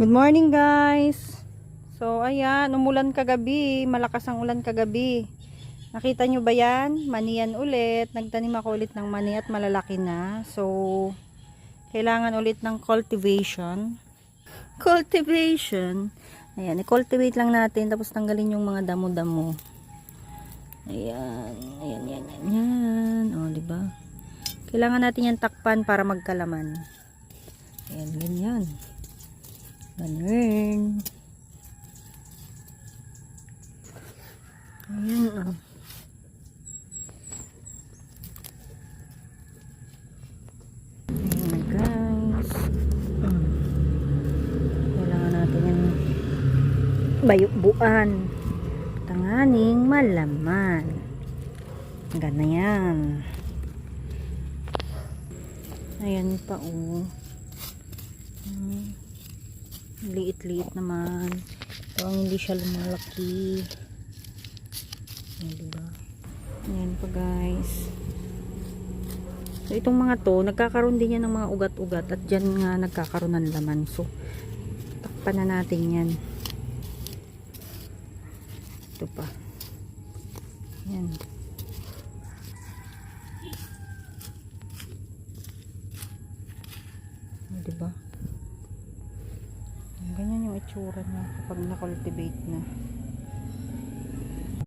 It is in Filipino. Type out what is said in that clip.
Good morning guys. So ayan, umulan kagabi, malakas ang ulan kagabi. Nakita nyo ba yan? Mani yan ulit. Nagtanim ako ulit ng mani at malalaki na. So kailangan ulit ng cultivation. Ayan, i-cultivate lang natin tapos tanggalin yung mga damo-damo. Ayan. Oh, di ba? Kailangan natin yan takpan para magkalaman. Ayan, ganyan. Ganun. Ayan, oh. Ayan, guys. Kailangan natin yung bayukbuan. Tanganing malaman. Ganyan. Ayan pa, oh. Liit-liit naman. Ito ang hindi siya lumalaki. Ayan, diba? Ayan pa guys. So itong mga to, nagkakaroon din yan ng mga ugat-ugat at dyan nga nagkakaroon ng laman. So takpan na natin yan. Ito pa. Ayan. Diba? Ganyan yung itsura niya kapag na-cultivate na.